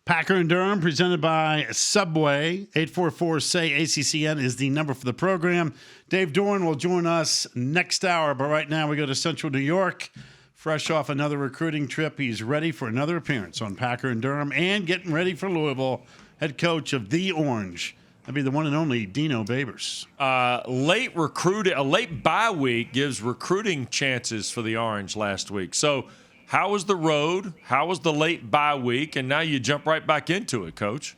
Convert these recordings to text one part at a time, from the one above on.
Packer and Durham, presented by Subway. 844-SAY-ACCN is the number for the program. Dave Doran will join us next hour, but right now we go to Central New York. Fresh off another recruiting trip, he's ready for another appearance on Packer and Durham and getting ready for Louisville. Head coach of the Orange. That'd be the one and only Dino Babers. A late bye week gives recruiting chances for the Orange last week. So how was the road? How was the late bye week? And now you jump right back into it, Coach.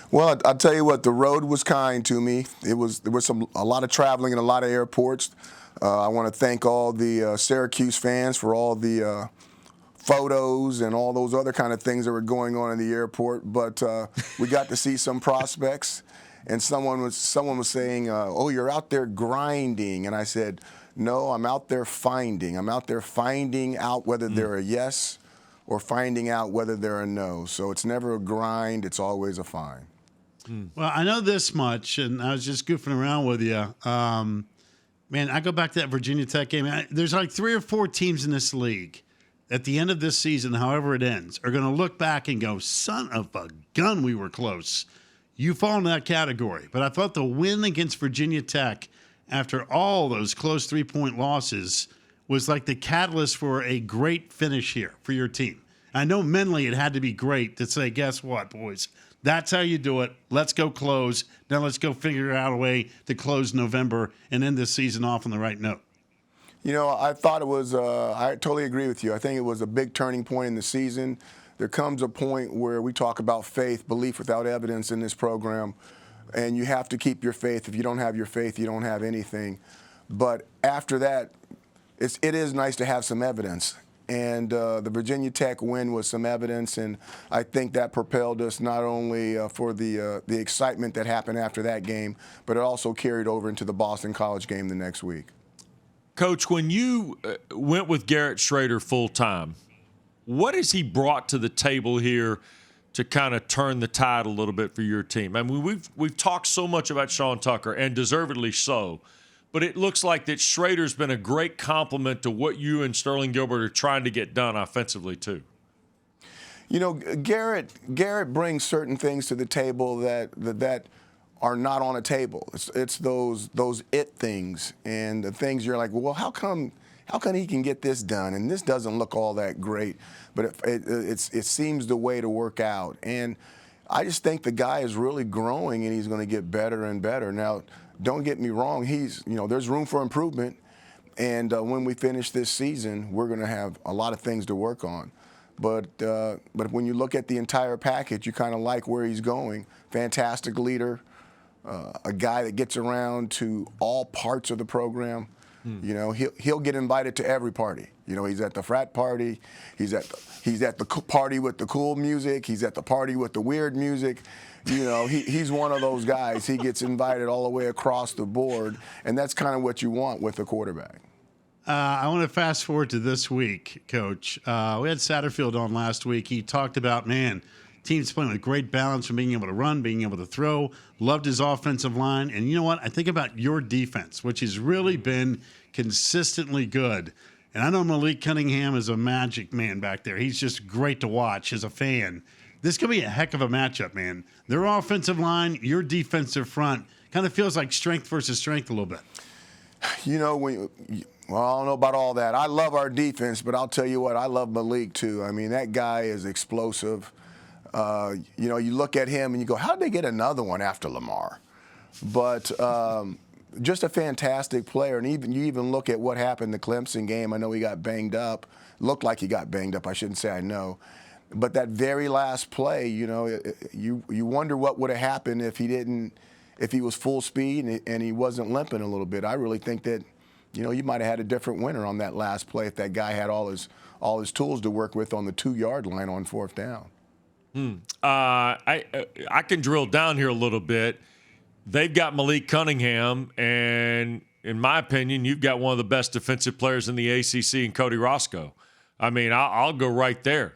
Well, I'll tell you what, the road was kind to me. There was a lot of traveling in a lot of airports. I want to thank all the Syracuse fans for all the photos and all those other kind of things that were going on in the airport. But we got to see some prospects, and someone was saying, "Oh, you're out there grinding," and I said, "No, I'm out there finding. I'm out there finding out whether they're a yes or finding out whether they're a no. So it's never a grind. It's always a find." Well, I know this much, and I was just goofing around with you. Man, I go back to that Virginia Tech game. There's like 3 or 4 teams in this league at the end of this season, however it ends, are going to look back and go, son of a gun, we were close. You fall in that category. But I thought the win against Virginia Tech after all those close 3-point losses was like the catalyst for a great finish here for your team. I know mentally it had to be great to say, guess what, boys? That's how you do it. Let's go close. Now let's go figure out a way to close November and end this season off on the right note. You know, I thought it was, I totally agree with you. I think it was a big turning point in the season. There comes a point where we talk about faith, belief without evidence in this program, and you have to keep your faith. If you don't have your faith, you don't have anything. But after that, it is nice to have some evidence. And the Virginia Tech win was some evidence, and I think that propelled us not only for the excitement that happened after that game, but it also carried over into the Boston College game the next week. Coach, when you went with Garrett Schrader full-time, what has he brought to the table here to kind of turn the tide a little bit for your team? I mean, we've talked so much about Sean Tucker, and deservedly so, but it looks like that Schrader's been a great complement to what you and Sterling Gilbert are trying to get done offensively too. You know, Garrett brings certain things to the table that are not on a table. It's those it things and the things you're like, well, how come he can get this done and this doesn't look all that great, but it seems the way to work out. And I just think the guy is really growing and he's going to get better and better. Now, don't get me wrong, there's room for improvement, and when we finish this season, we're going to have a lot of things to work on. But when you look at the entire package, you kind of like where he's going. Fantastic leader, a guy that gets around to all parts of the program. You know, he'll get invited to every party. You know, he's at the frat party, he's at the party with the cool music, he's at the party with the weird music. You know, he's one of those guys. He gets invited all the way across the board, and that's kind of what you want with a quarterback. I want to fast forward to this week, Coach. We had Satterfield on last week. He talked about, teams playing with great balance from being able to run, being able to throw, loved his offensive line. And you know what? I think about your defense, which has really been consistently good. And I know Malik Cunningham is a magic man back there. He's just great to watch as a fan. This could be a heck of a matchup, man. Their offensive line, your defensive front, kind of feels like strength versus strength a little bit. You know, well, I don't know about all that. I love our defense, but I'll tell you what, I love Malik too. I mean, that guy is explosive. You know, you look at him and you go, how did they get another one after Lamar? But just a fantastic player. And you even look at what happened in the Clemson game. I know he got banged up. Looked like he got banged up. I shouldn't say I know. But that very last play, you know, you wonder what would have happened if he was full speed and he wasn't limping a little bit. I really think that, you know, you might have had a different winner on that last play if that guy had all his tools to work with on the 2-yard line on 4th down. I can drill down here a little bit. They've got Malik Cunningham, and in my opinion, you've got one of the best defensive players in the ACC in Cody Roscoe. I mean, I'll go right there.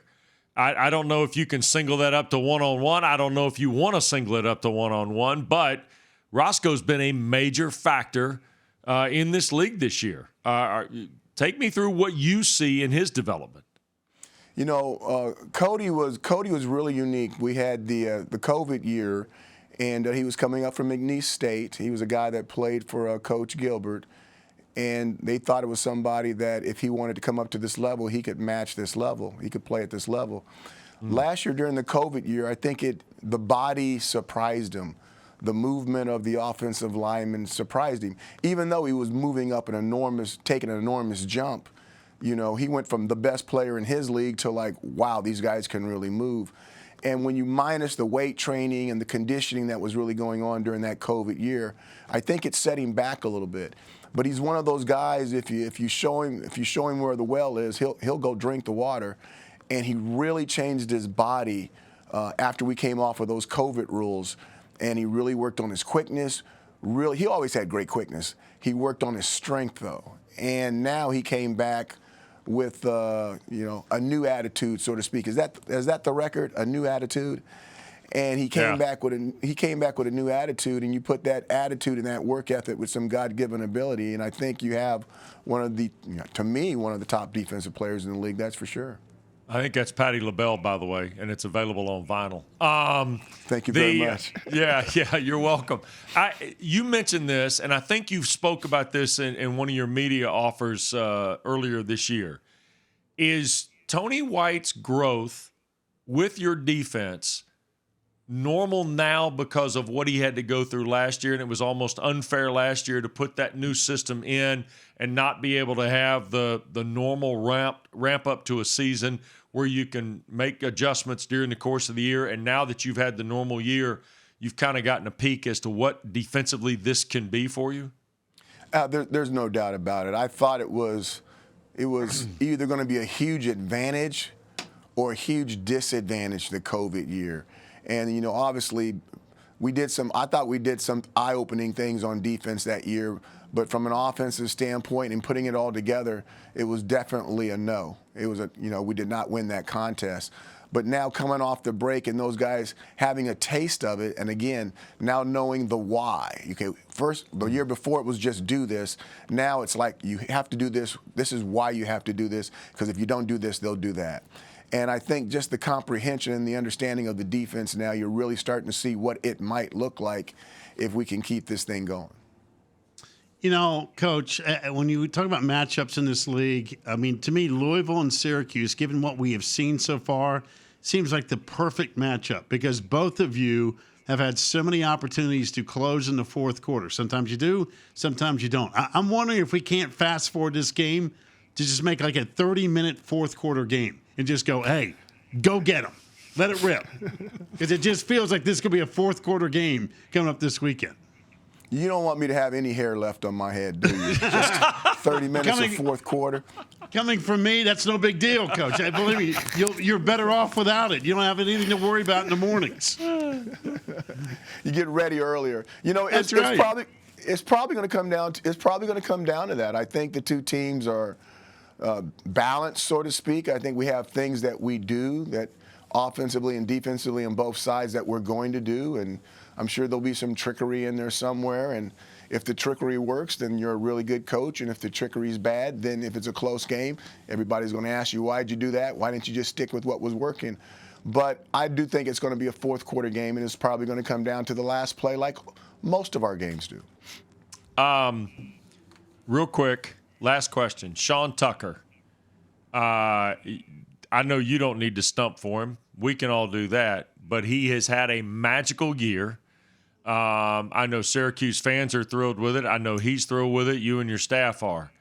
I don't know if you can single that up to one-on-one. I don't know if you want to single it up to one-on-one, but Roscoe's been a major factor in this league this year. Take me through what you see in his development. Cody was really unique. We had the COVID year, and he was coming up from McNeese State. He was a guy that played for Coach Gilbert, and they thought it was somebody that if he wanted to come up to this level, he could match this level. He could play at this level. Last year during the COVID year, I think the body surprised him. The movement of the offensive lineman surprised him. Even though he was moving up taking an enormous jump, he went from the best player in his league to like, wow, these guys can really move. And when you minus the weight training and the conditioning that was really going on during that COVID year, I think it set him back a little bit. But he's one of those guys. If you show him where the well is, he'll go drink the water. And he really changed his body after we came off of those COVID rules. And he really worked on his quickness. He always had great quickness. He worked on his strength, though. And now he came back with a new attitude, so to speak. Is that the record? A new attitude? And he came back with a new attitude, and you put that attitude and that work ethic with some God-given ability, and I think you have one of the top defensive players in the league. That's for sure. I think that's Patty LaBelle, by the way, and it's available on vinyl. Thank you very much. Yeah, you're welcome. You mentioned this, and I think you spoke about this in one of your media offers earlier this year. Is Tony White's growth with your defense normal now because of what he had to go through last year, and it was almost unfair last year to put that new system in and not be able to have the normal ramp up to a season where you can make adjustments during the course of the year? And now that you've had the normal year, you've kind of gotten a peek as to what defensively this can be for you? There's no doubt about it. I thought it was either going to be a huge advantage or a huge disadvantage the COVID year. And, obviously, I thought we did some eye-opening things on defense that year, but from an offensive standpoint and putting it all together, it was definitely a no. It was we did not win that contest. But now coming off the break and those guys having a taste of it, and again, now knowing the why. Okay, first, the year before it was just do this. Now it's like you have to do this. This is why you have to do this, because if you don't do this, they'll do that. And I think just the comprehension and the understanding of the defense now, you're really starting to see what it might look like if we can keep this thing going. Coach, when you talk about matchups in this league, I mean, to me, Louisville and Syracuse, given what we have seen so far, seems like the perfect matchup because both of you have had so many opportunities to close in the fourth quarter. Sometimes you do, sometimes you don't. I'm wondering if we can't fast forward this game to just make like a 30-minute fourth quarter game and just go, hey, go get them. Let it rip. Because it just feels like this could be a fourth quarter game coming up this weekend. You don't want me to have any hair left on my head, do you? Just 30 minutes of fourth quarter. Coming from me, that's no big deal, Coach. Believe me, you're better off without it. You don't have anything to worry about in the mornings. You get ready earlier. That's right. It's probably going to come down to that. I think the two teams are balanced, so to speak. I think we have things that we do that offensively and defensively on both sides that we're going to do, and I'm sure there'll be some trickery in there somewhere. And if the trickery works, then you're a really good coach. And if the trickery is bad, then if it's a close game, everybody's going to ask you, why'd you do that? Why didn't you just stick with what was working? But I do think it's going to be a fourth quarter game, and it's probably going to come down to the last play like most of our games do. Real quick, last question. Sean Tucker. I know you don't need to stump for him. We can all do that. But he has had a magical year. I know Syracuse fans are thrilled with it. I know he's thrilled with it. You and your staff are.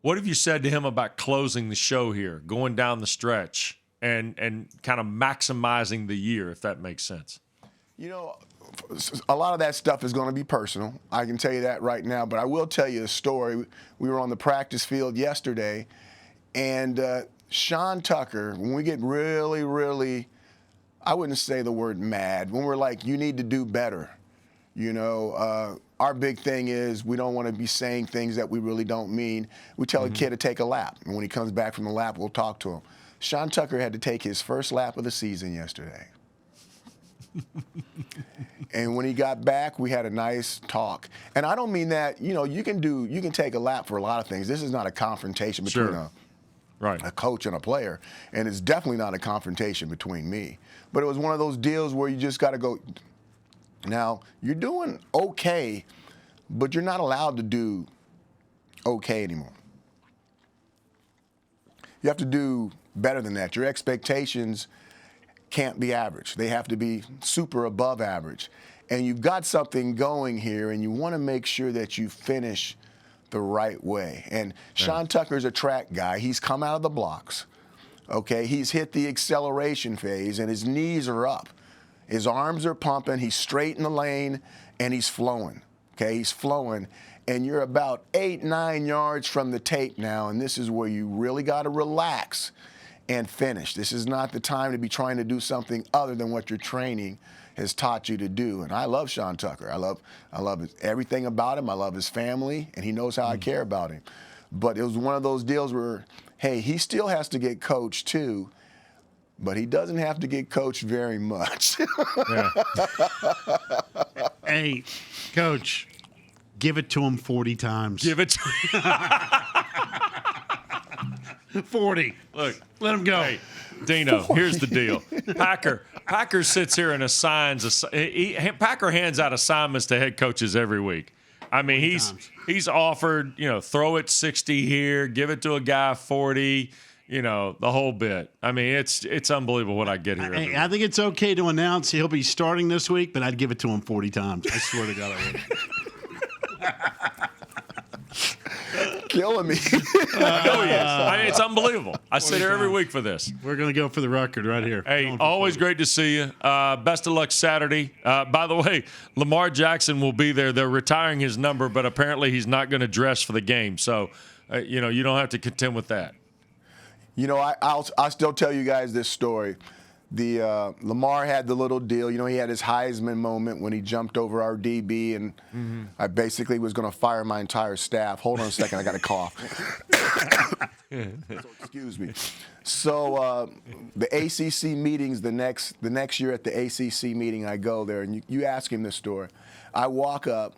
What have you said to him about closing the show here, going down the stretch, and kind of maximizing the year, if that makes sense? A lot of that stuff is going to be personal. I can tell you that right now. But I will tell you a story. We were on the practice field yesterday, and Sean Tucker, when we get really, really, I wouldn't say the word mad, when we're like, you need to do better. Our big thing is we don't want to be saying things that we really don't mean. We tell a kid to take a lap, and when he comes back from the lap, we'll talk to him. Sean Tucker had to take his first lap of the season yesterday. And when he got back, we had a nice talk. And I don't mean that, you can take a lap for a lot of things. This is not a confrontation between Right. a coach and a player, and it's definitely not a confrontation between me. But it was one of those deals where you just got to go, now, you're doing okay, but you're not allowed to do okay anymore. You have to do better than that. Your expectations can't be average. They have to be super above average. And you've got something going here, and you want to make sure that you finish the right way. And Sean Tucker's a track guy. He's come out of the blocks. Okay, he's hit the acceleration phase, and his knees are up. His arms are pumping. He's straight in the lane, and he's flowing. Okay, he's flowing. And you're about 8-9 yards from the tape now, and this is where you really got to relax and finish. This is not the time to be trying to do something other than what your training has taught you to do. And I love Sean Tucker. I love everything about him. I love his family, and he knows how I care about him. But it was one of those deals where, hey, he still has to get coached too, but he doesn't have to get coached very much. Yeah. Hey, Coach, give it to him 40 times. Give it to 40. Look, Let him go. hey, Dino, here's the deal. Packer sits here and assigns. Packer hands out assignments to head coaches every week. I mean, he's offered, throw it 60 here, give it to a guy 40, the whole bit. I mean, it's unbelievable what I get here. Hey, I think it's okay to announce he'll be starting this week, but I'd give it to him 40 times. I swear to God I would. Killing me. Oh, yes. I mean, it's unbelievable. I sit here every week for this. We're going to go for the record right here. Hey, always great to see you. Best of luck Saturday. By the way, Lamar Jackson will be there. They're retiring his number, but apparently he's not going to dress for the game. So, you don't have to contend with that. I'll still tell you guys this story. Lamar had the little deal. He had his Heisman moment when he jumped over our DB, and I basically was going to fire my entire staff. Hold on a second, I got a cough. So, excuse me. So the ACC meetings, the next year at the ACC meeting, I go there, and you ask him this story. I walk up,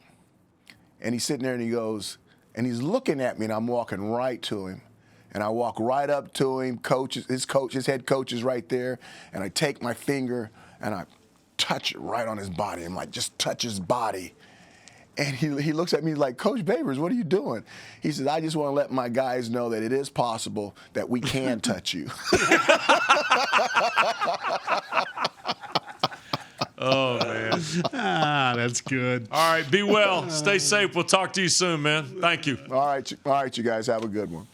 and he's sitting there, and he goes, and he's looking at me, and I'm walking right to him. And I walk right up to him, his head coach is right there, and I take my finger and I touch it right on his body. I'm like, just touch his body. And he looks at me like, Coach Babers, what are you doing? He says, I just want to let my guys know that it is possible that we can touch you. Oh, man. That's good. All right, be well. Stay safe. We'll talk to you soon, man. Thank you. All right, you guys have a good one.